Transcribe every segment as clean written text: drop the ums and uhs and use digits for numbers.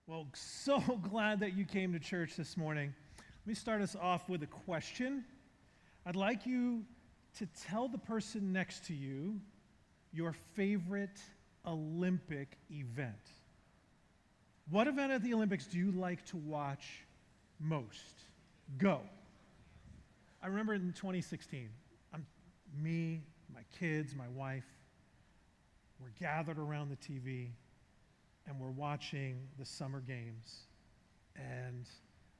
Well, so glad that you came to church this morning. Let me start us off with a question. I'd like you to tell the person next to you your favorite Olympic event. What event at the Olympics do you like to watch most? Go. I remember in 2016, me, my kids, my wife, we're gathered around the TV and we're watching the summer games, and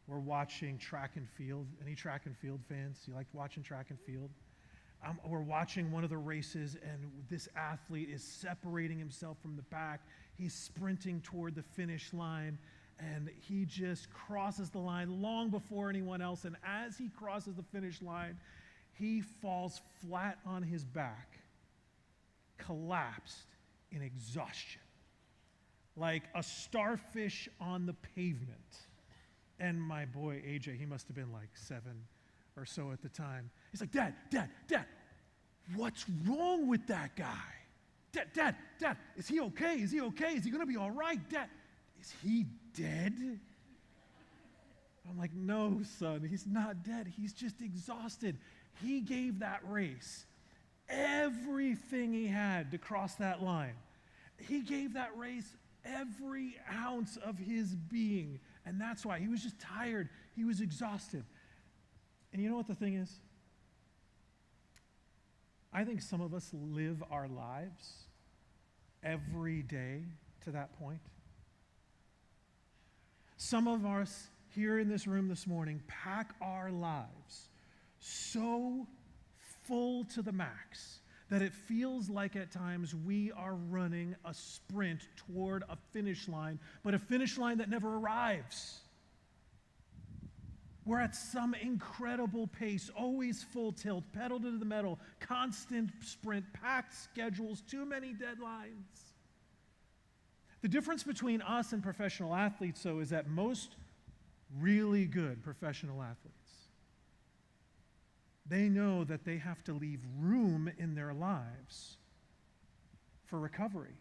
we're watching track and field. Any track and field fans? You like watching track and field? We're watching one of the races, and this athlete is separating himself from the pack. He's sprinting toward the finish line, and he just crosses the line long before anyone else. And as he crosses the finish line, he falls flat on his back, collapsed in exhaustion, like a starfish on the pavement. And my boy, AJ, he must have been like 7 or so at the time. He's like, Dad, what's wrong with that guy? Dad, is he okay? Is he okay? Is he going to be all right? Dad, is he dead? I'm like, no, son, he's not dead. He's just exhausted. He gave that race everything he had to cross that line. He gave that race every ounce of his being, and that's why he was just tired. He was exhausted. And you know what the thing is? I think some of us live our lives every day to that point. Some of us here in this room this morning pack our lives so full to the max that it feels like at times we are running a sprint toward a finish line, but a finish line that never arrives. We're at some incredible pace, always full tilt, pedal to the metal, constant sprint, packed schedules, too many deadlines. The difference between us and professional athletes, though, is that most really good professional athletes, they know that they have to leave room in their lives for recovery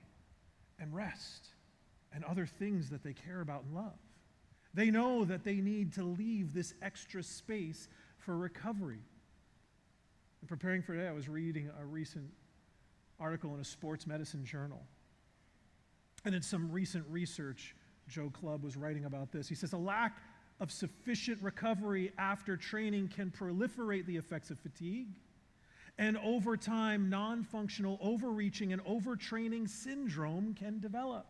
and rest and other things that they care about and love. They know that they need to leave this extra space for recovery. In preparing for today, I was reading a recent article in a sports medicine journal. And in some recent research, Joe Clubb was writing about this. He says, a lack of sufficient recovery after training can proliferate the effects of fatigue, and over time, non-functional overreaching and overtraining syndrome can develop.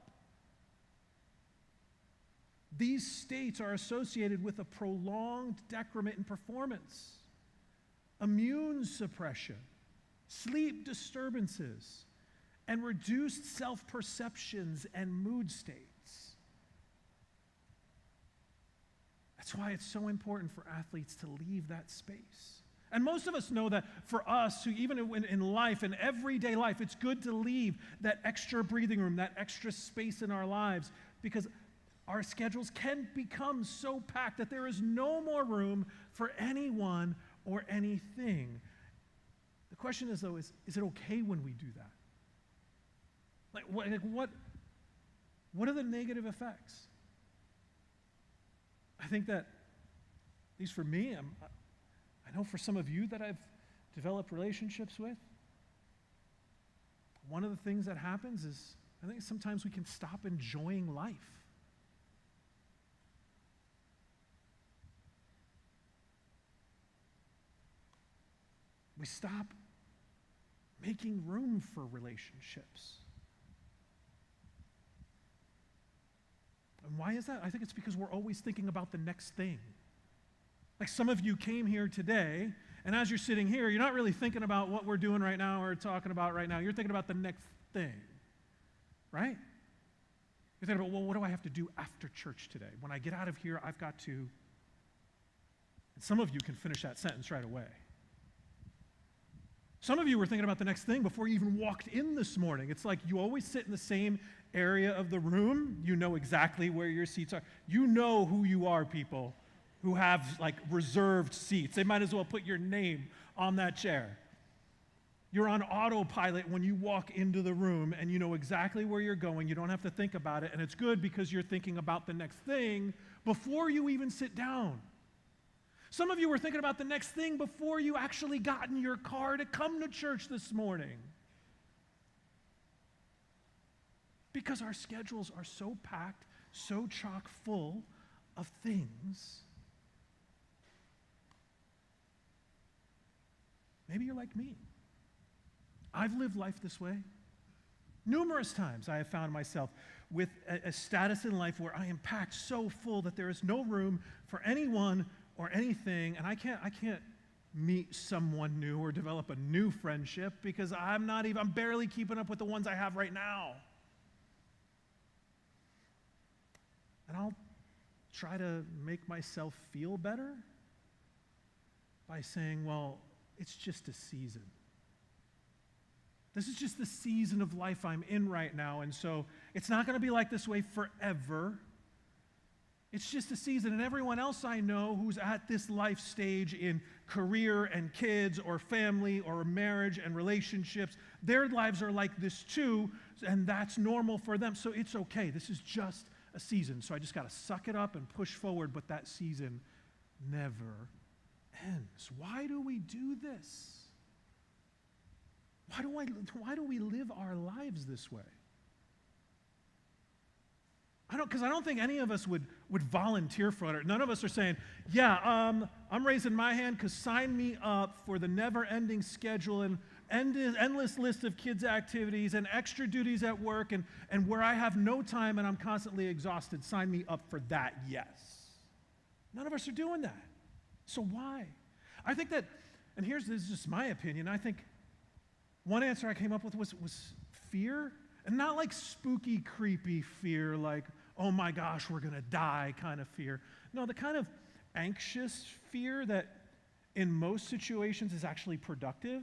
These states are associated with a prolonged decrement in performance, immune suppression, sleep disturbances, and reduced self-perceptions and mood states. That's why it's so important for athletes to leave that space. And most of us know that for us, who even in life, in everyday life, it's good to leave that extra breathing room, that extra space in our lives, because our schedules can become so packed that there is no more room for anyone or anything. The question is, though, is it okay when we do that? What are the negative effects? I think that, at least for me, I know for some of you that I've developed relationships with, one of the things that happens is I think sometimes we can stop enjoying life. We stop making room for relationships. And why is that? I think it's because we're always thinking about the next thing. Like some of you came here today, and as you're sitting here, you're not really thinking about what we're doing right now or talking about right now. You're thinking about the next thing, right? You're thinking about, well, what do I have to do after church today? When I get out of here, I've got to. And some of you can finish that sentence right away. Some of you were thinking about the next thing before you even walked in this morning. It's like you always sit in the same area of the room. You know exactly where your seats are. You know who you are, people who have like reserved seats. They might as well put your name on that chair. You're on autopilot when you walk into the room and you know exactly where you're going. You don't have to think about it. And it's good because you're thinking about the next thing before you even sit down. Some of you were thinking about the next thing before you actually got in your car to come to church this morning. Because our schedules are so packed, so chock full of things. Maybe you're like me. I've lived life this way. Numerous times I have found myself with a status in life where I am packed so full that there is no room for anyone or anything, and I can't meet someone new or develop a new friendship because I'm barely keeping up with the ones I have right now. And I'll try to make myself feel better by saying, well, it's just a season. This is just the season of life I'm in right now, and so it's not going to be like this way forever. It's just a season, and everyone else I know who's at this life stage in career and kids or family or marriage and relationships, their lives are like this too, and that's normal for them, so it's okay. This is just a season, so I just got to suck it up and push forward, but that season never ends. Why do we do this? Why do we live our lives this way? Because I don't think any of us would volunteer for it. None of us are saying, yeah, I'm raising my hand because sign me up for the never-ending schedule and endless list of kids' activities and extra duties at work and where I have no time and I'm constantly exhausted. Sign me up for that, yes. None of us are doing that. So why? I think that, and this is just my opinion, I think one answer I came up with was fear, and not like spooky, creepy fear, like, oh my gosh, we're going to die kind of fear. No, the kind of anxious fear that in most situations is actually productive.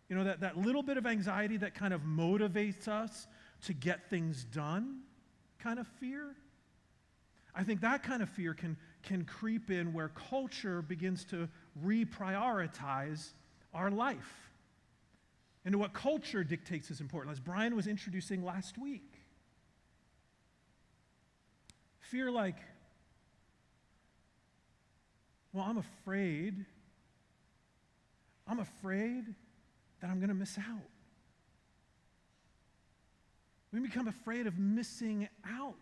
You know, that little bit of anxiety that kind of motivates us to get things done kind of fear. I think that kind of fear can creep in where culture begins to reprioritize our life into what culture dictates is important, as Brian was introducing last week. Fear like, well, I'm afraid that I'm going to miss out. We become afraid of missing out.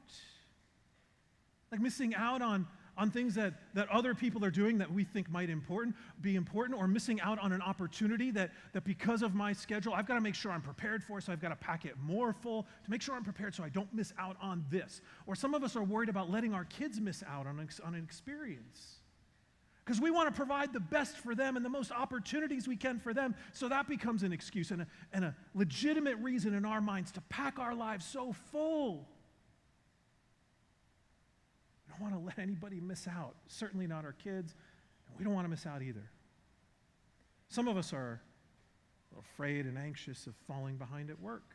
Like missing out on things that other people are doing that we think might be important, or missing out on an opportunity that because of my schedule, I've got to make sure I'm prepared for, so I've got to pack it more full to make sure I'm prepared so I don't miss out on this. Or some of us are worried about letting our kids miss out on an experience because we want to provide the best for them and the most opportunities we can for them, so that becomes an excuse and a legitimate reason in our minds to pack our lives so full. We don't want to let anybody miss out, certainly not our kids, and we don't want to miss out either. Some of us are afraid and anxious of falling behind at work.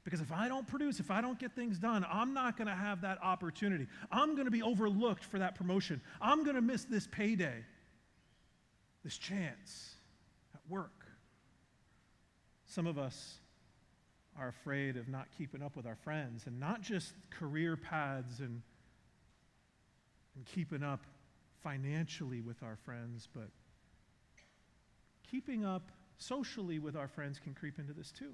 Because if I don't produce, if I don't get things done, I'm not going to have that opportunity. I'm going to be overlooked for that promotion. I'm going to miss this payday, this chance at work. Some of us are afraid of not keeping up with our friends, and not just career paths and keeping up financially with our friends, but keeping up socially with our friends can creep into this too.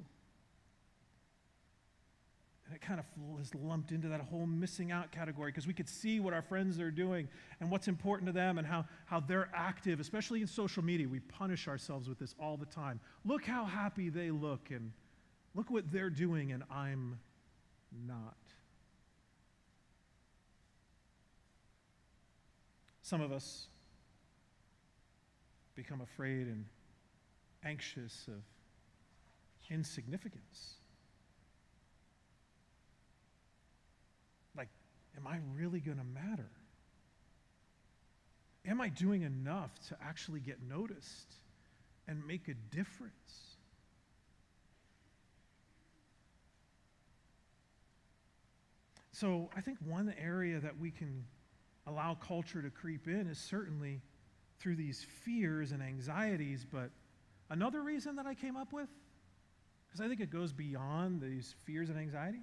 And it kind of is lumped into that whole missing out category because we could see what our friends are doing and what's important to them and how they're active, especially in social media. We punish ourselves with this all the time. Look how happy they look, and look what they're doing, and I'm not. Some of us become afraid and anxious of insignificance. Like, am I really going to matter? Am I doing enough to actually get noticed and make a difference? So I think one area that we can allow culture to creep in is certainly through these fears and anxieties, but Another reason that I came up with, because I think it goes beyond these fears and anxieties,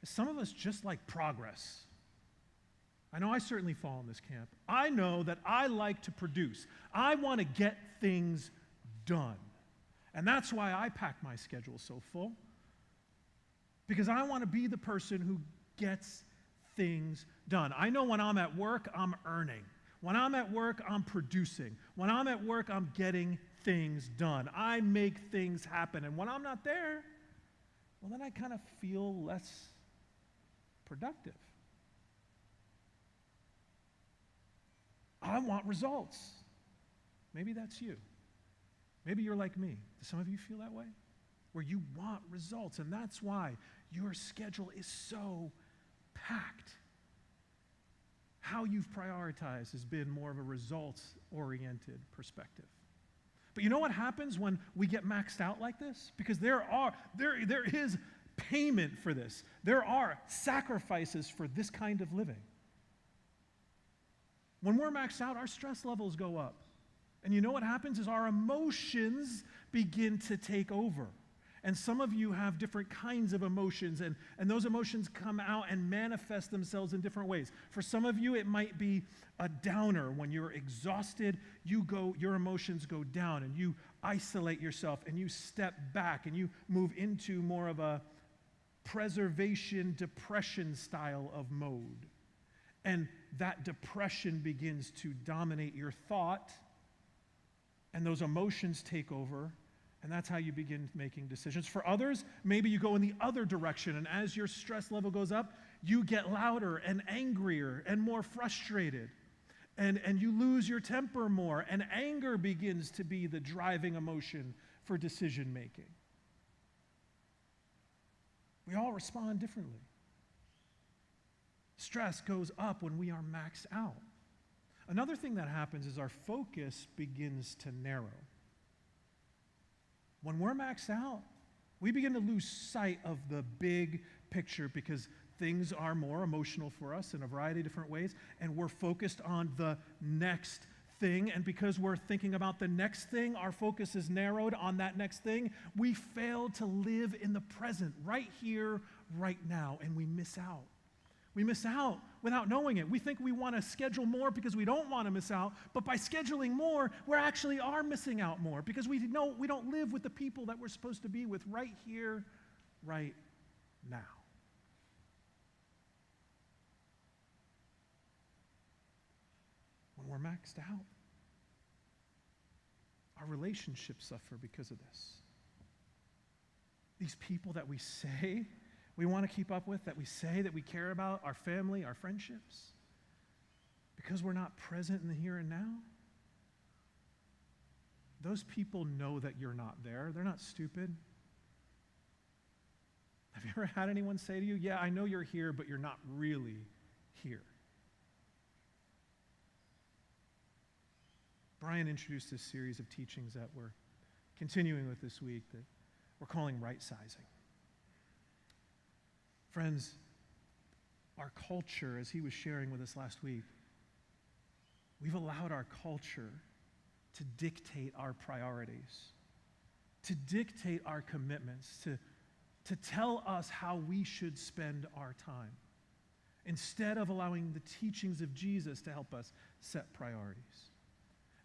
is some of us just like progress. I know I certainly fall in this camp. I know that I like to produce. I want to get things done. And that's why I pack my schedule so full. Because I want to be the person who gets things done. I know when I'm at work, I'm earning. When I'm at work, I'm producing. When I'm at work, I'm getting things done. I make things happen. And when I'm not there, well, then I kind of feel less productive. I want results. Maybe that's you. Maybe you're like me. Do some of you feel that way? Where you want results, and that's why your schedule is so packed. How you've prioritized has been more of a results-oriented perspective. But you know what happens when we get maxed out like this? Because there is payment for this. There are sacrifices for this kind of living. When we're maxed out, our stress levels go up. And you know what happens is our emotions begin to take over. And some of you have different kinds of emotions, and those emotions come out and manifest themselves in different ways. For some of you, it might be a downer. When you're exhausted, your emotions go down, and you isolate yourself, and you step back, and you move into more of a preservation, depression style of mode. And that depression begins to dominate your thought, and those emotions take over, and that's how you begin making decisions. For others, maybe you go in the other direction, and as your stress level goes up, you get louder and angrier and more frustrated, and you lose your temper more, and anger begins to be the driving emotion for decision making. We all respond differently. Stress goes up when we are maxed out. Another thing that happens is our focus begins to narrow. When we're maxed out, we begin to lose sight of the big picture because things are more emotional for us in a variety of different ways, and we're focused on the next thing, and because we're thinking about the next thing, our focus is narrowed on that next thing. We fail to live in the present, right here, right now, and we miss out. We miss out without knowing it. We think we want to schedule more because we don't want to miss out, but by scheduling more, we actually are missing out more because we know we don't live with the people that we're supposed to be with right here, right now. When we're maxed out, our relationships suffer because of this. These people that we say we want to keep up with, that we say that we care about, our family, our friendships, because we're not present in the here and now, those people know that you're not there. They're not stupid. Have you ever had anyone say to you, yeah, I know you're here, but you're not really here? Brian introduced this series of teachings that we're continuing with this week that we're calling right-sizing. Friends, our culture, as he was sharing with us last week, we've allowed our culture to dictate our priorities, to dictate our commitments, to tell us how we should spend our time, instead of allowing the teachings of Jesus to help us set priorities.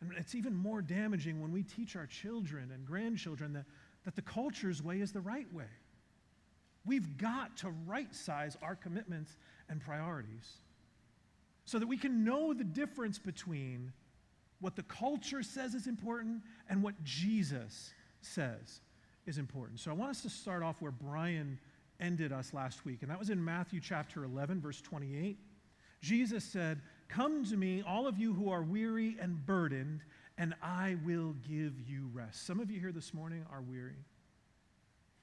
And it's even more damaging when we teach our children and grandchildren that the culture's way is the right way. We've got to right-size our commitments and priorities so that we can know the difference between what the culture says is important and what Jesus says is important. So I want us to start off where Brian ended us last week, and that was in Matthew chapter 11, verse 28. Jesus said, "Come to me, all of you who are weary and burdened, and I will give you rest." Some of you here this morning are weary.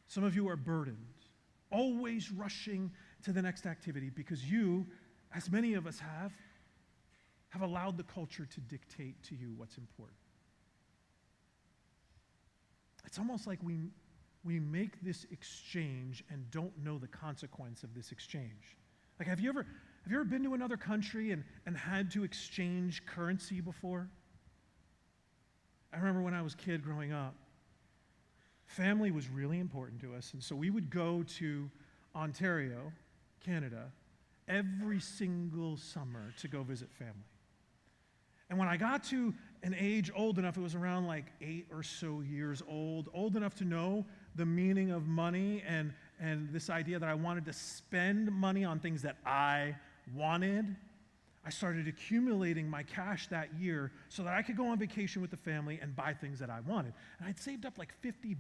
Some of you are burdened, always rushing to the next activity because you, as many of us have allowed the culture to dictate to you what's important. It's almost like we make this exchange and don't know the consequence of this exchange. Like, have you ever been to another country and had to exchange currency before? I remember when I was a kid growing up, family was really important to us, and so we would go to Ontario, Canada, every single summer to go visit family. And when I got to an age old enough, it was around like 8 or so years old enough to know the meaning of money and this idea that I wanted to spend money on things that I wanted, I started accumulating my cash that year so that I could go on vacation with the family and buy things that I wanted. And I'd saved up like $50.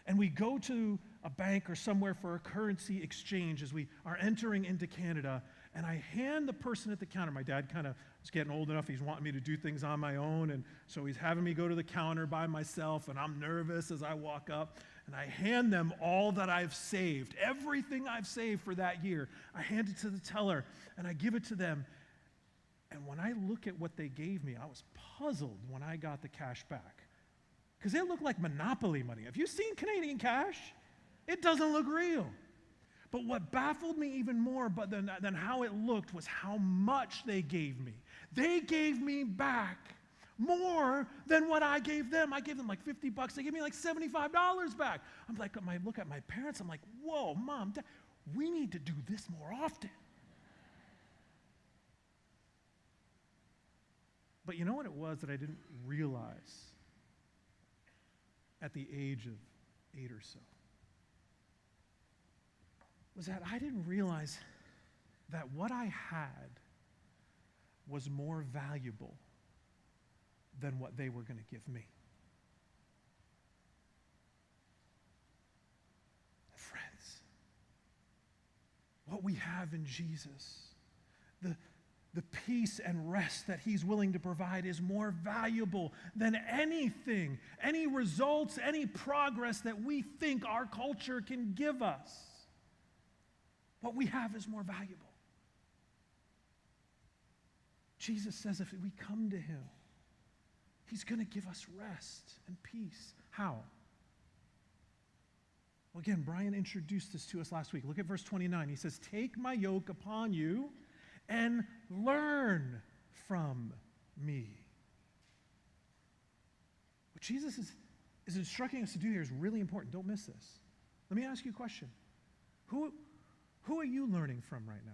And we go to a bank or somewhere for a currency exchange as we are entering into Canada, and I hand the person at the counter, my dad kind of was getting old enough, he's wanting me to do things on my own, and so he's having me go to the counter by myself, and I'm nervous as I walk up, and I hand them all that I've saved, everything I've saved for that year. I hand it to the teller, and I give it to them, and when I look at what they gave me, I was puzzled when I got the cash back, because it looked like Monopoly money. Have you seen Canadian cash? It doesn't look real. But what baffled me even more than how it looked was how much they gave me. They gave me back more than what I gave them. I gave them like $50. They gave me like $75 back. I'm like, I look at my parents, I'm like, whoa, Mom, Dad, we need to do this more often. But you know what it was that I didn't realize at the age of 8 or so? Was that I didn't realize that what I had was more valuable than what they were going to give me. Friends, what we have in Jesus, the peace and rest that he's willing to provide is more valuable than anything, any results, any progress that we think our culture can give us. What we have is more valuable. Jesus says if we come to him, he's going to give us rest and peace. How? Well, again, Brian introduced this to us last week. Look at verse 29. He says, "Take my yoke upon you and learn from me." What Jesus is instructing us to do here is really important. Don't miss this. Let me ask you a question. Who are you learning from right now?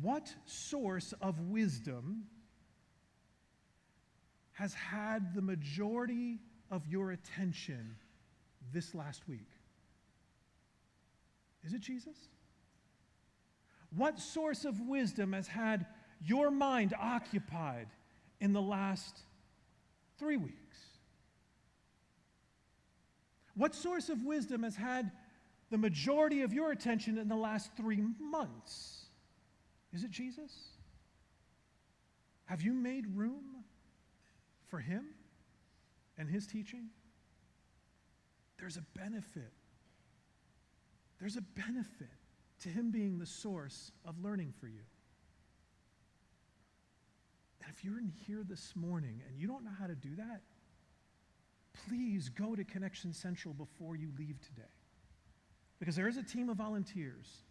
What source of wisdom has had the majority of your attention this last week? Is it Jesus? What source of wisdom has had your mind occupied in the last 3 weeks? What source of wisdom has had the majority of your attention in the last 3 months? Is it Jesus? Have you made room for him and his teaching? There's a benefit. There's a benefit to him being the source of learning for you. And if you're in here this morning and you don't know how to do that, please go to Connection Central before you leave today. Because there is a team of volunteers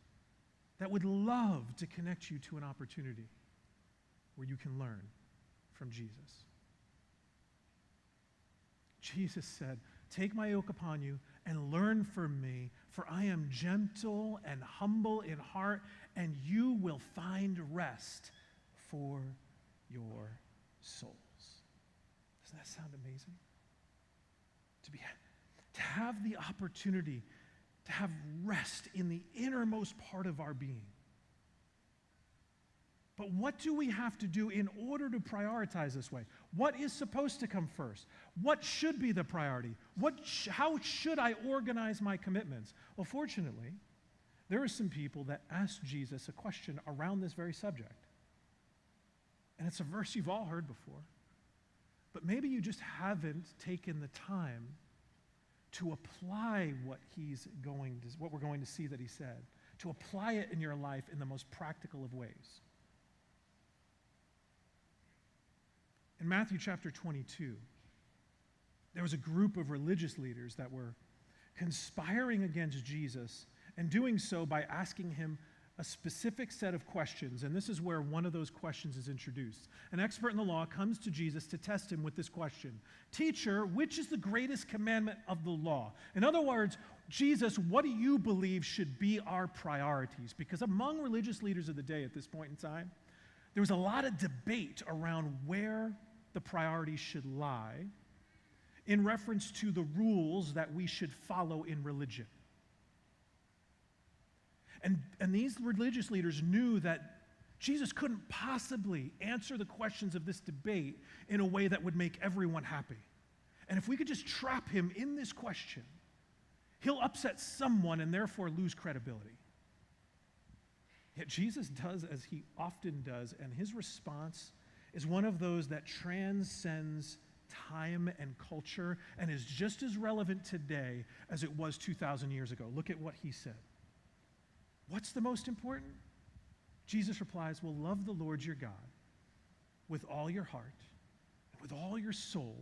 that would love to connect you to an opportunity where you can learn from Jesus. Jesus said, "Take my yoke upon you and learn from me, for I am gentle and humble in heart, and you will find rest for your souls." Doesn't that sound amazing? To have the opportunity to have rest in the innermost part of our being. But what do we have to do in order to prioritize this way? What is supposed to come first? What should be the priority? How should I organize my commitments? Well, fortunately, there are some people that asked Jesus a question around this very subject. And it's a verse you've all heard before. But maybe you just haven't taken the time to apply what we're going to see that he said, to apply it in your life in the most practical of ways. In Matthew chapter 22, there was a group of religious leaders that were conspiring against Jesus and doing so by asking him a specific set of questions, and this is where one of those questions is introduced. An expert in the law comes to Jesus to test him with this question: Teacher, which is the greatest commandment of the law? In other words, Jesus, what do you believe should be our priorities? Because among religious leaders of the day at this point in time, there was a lot of debate around where the priorities should lie in reference to the rules that we should follow in religion. And these religious leaders knew that Jesus couldn't possibly answer the questions of this debate in a way that would make everyone happy. And if we could just trap him in this question, he'll upset someone and therefore lose credibility. Yet Jesus does as he often does, and his response is one of those that transcends time and culture and is just as relevant today as it was 2,000 years ago. Look at what he said. What's the most important? Jesus replies, well, love the Lord your God with all your heart, with all your soul,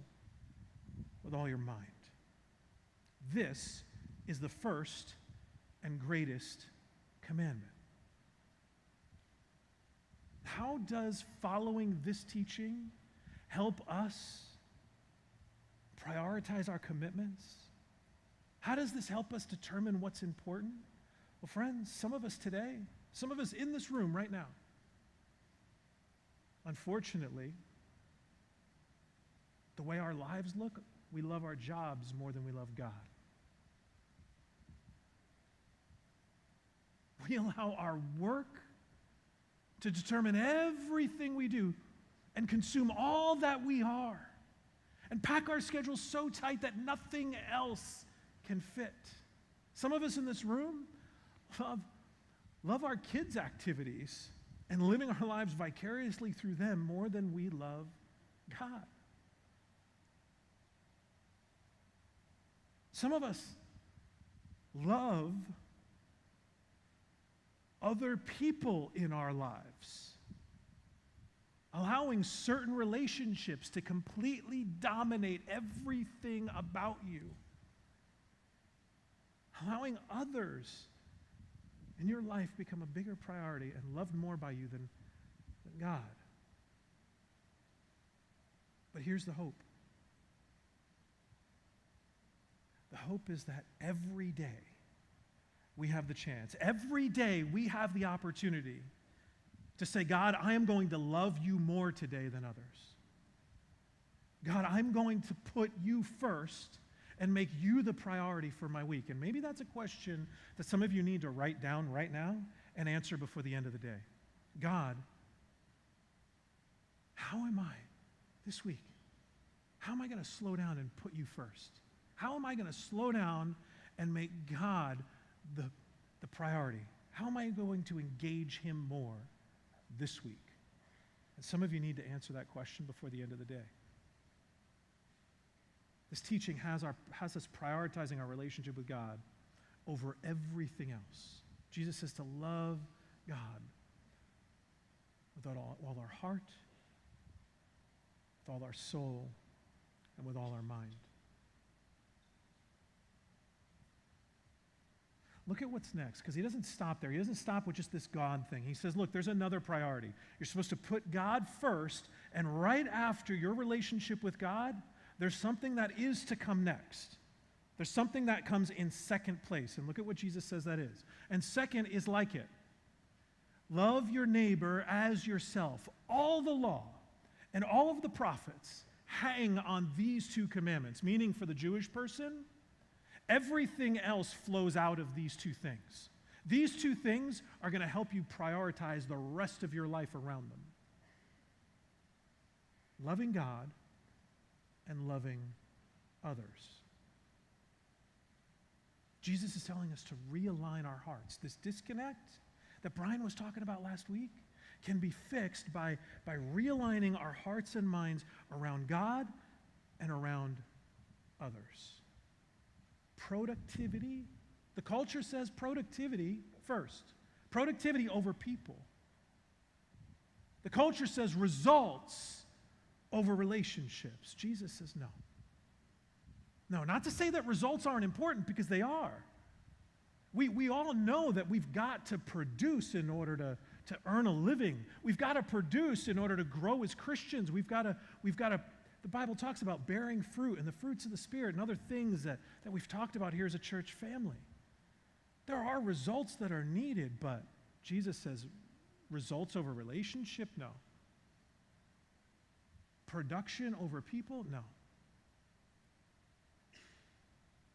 with all your mind. This is the first and greatest commandment. How does following this teaching help us prioritize our commitments? How does this help us determine what's important? Well, friends, some of us today, some of us in this room right now, unfortunately, the way our lives look, we love our jobs more than we love God. We allow our work to determine everything we do and consume all that we are and pack our schedules so tight that nothing else can fit. Some of us in this room love our kids' activities and living our lives vicariously through them more than we love God. Some of us love other people in our lives, allowing certain relationships to completely dominate everything about you, allowing others in your life become a bigger priority and loved more by you than God. But here's the hope. The hope is that every day we have the chance. Every day we have the opportunity to say, God, I am going to love you more today than others. God, I'm going to put you first and make you the priority for my week. And maybe that's a question that some of you need to write down right now and answer before the end of the day. God, how am I this week? How am I going to slow down and put you first? How am I going to slow down and make God the priority? How am I going to engage him more this week? And some of you need to answer that question before the end of the day. This teaching has us prioritizing our relationship with God over everything else. Jesus says to love God with all our heart, with all our soul, and with all our mind. Look at what's next, because he doesn't stop there. He doesn't stop with just this God thing. He says, look, there's another priority. You're supposed to put God first, and right after your relationship with God, there's something that is to come next. There's something that comes in second place. And look at what Jesus says that is. And second is like it. Love your neighbor as yourself. All the law and all of the prophets hang on these two commandments, meaning for the Jewish person, everything else flows out of these two things. These two things are going to help you prioritize the rest of your life around them. Loving God and loving others. Jesus is telling us to realign our hearts. This disconnect that Brian was talking about last week can be fixed by realigning our hearts and minds around God and around others. Productivity. The culture says productivity first. Productivity over people. The culture says results over relationships. Jesus says no. No, not to say that results aren't important, because they are. We all know that we've got to produce in order to earn a living. We've got to produce in order to grow as Christians. We've got to, the Bible talks about bearing fruit and the fruits of the Spirit and other things that we've talked about here as a church family. There are results that are needed, but Jesus says results over relationship? No. Production over people? No.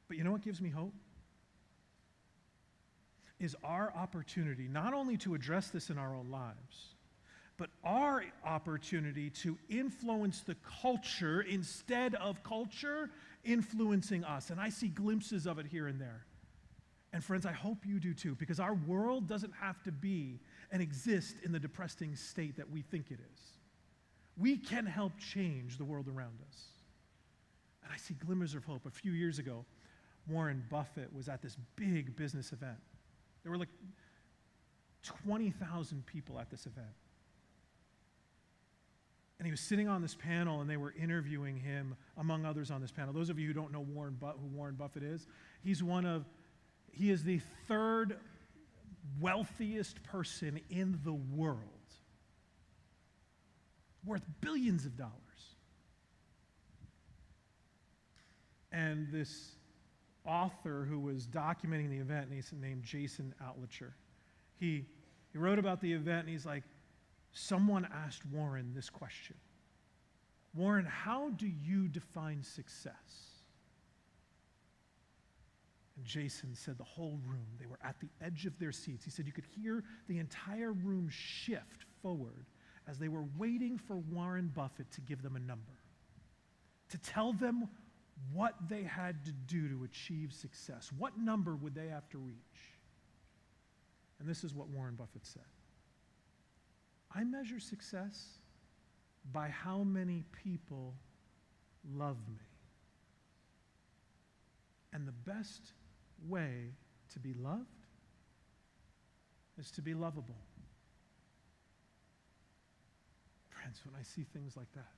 But you know what gives me hope? Is our opportunity not only to address this in our own lives, but our opportunity to influence the culture instead of culture influencing us. And I see glimpses of it here and there. And friends, I hope you do too, because our world doesn't have to be and exist in the depressing state that we think it is. We can help change the world around us. And I see glimmers of hope. A few years ago, Warren Buffett was at this big business event. There were like 20,000 people at this event. And he was sitting on this panel, and they were interviewing him, among others on this panel. Those of you who don't know who Warren Buffett is, he is the third wealthiest person in the world, worth billions of dollars. And this author who was documenting the event, and he's named Jason Outlicher, he wrote about the event, and he's like, someone asked Warren this question. Warren, how do you define success? And Jason said the whole room, they were at the edge of their seats. He said you could hear the entire room shift forward as they were waiting for Warren Buffett to give them a number, to tell them what they had to do to achieve success. What number would they have to reach? And this is what Warren Buffett said. I measure success by how many people love me. And the best way to be loved is to be lovable. Friends, when I see things like that,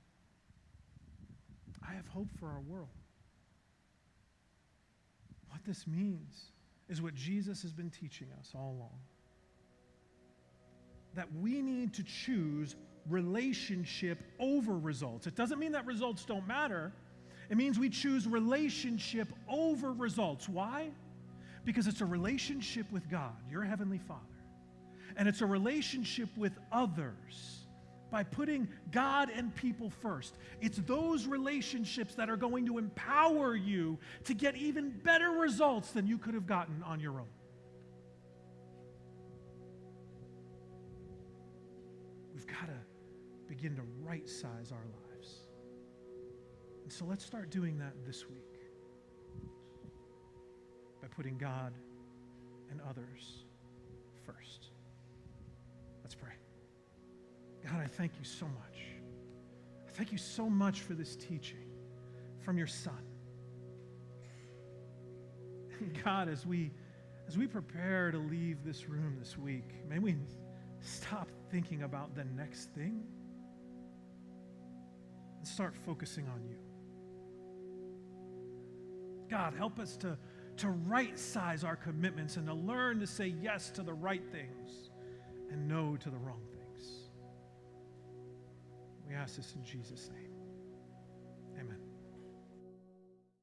I have hope for our world. What this means is what Jesus has been teaching us all along. That we need to choose relationship over results. It doesn't mean that results don't matter. It means we choose relationship over results. Why? Because it's a relationship with God, your Heavenly Father. And it's a relationship with others by putting God and people first. It's those relationships that are going to empower you to get even better results than you could have gotten on your own. We've got to begin to right-size our lives. And so let's start doing that this week by putting God and others first. Let's pray. God, I thank you so much. I thank you so much for this teaching from your Son. And God, as we prepare to leave this room this week, may we stop thinking about the next thing and start focusing on you. God, help us to right-size our commitments and to learn to say yes to the right things and no to the wrong things. We ask this in Jesus' name.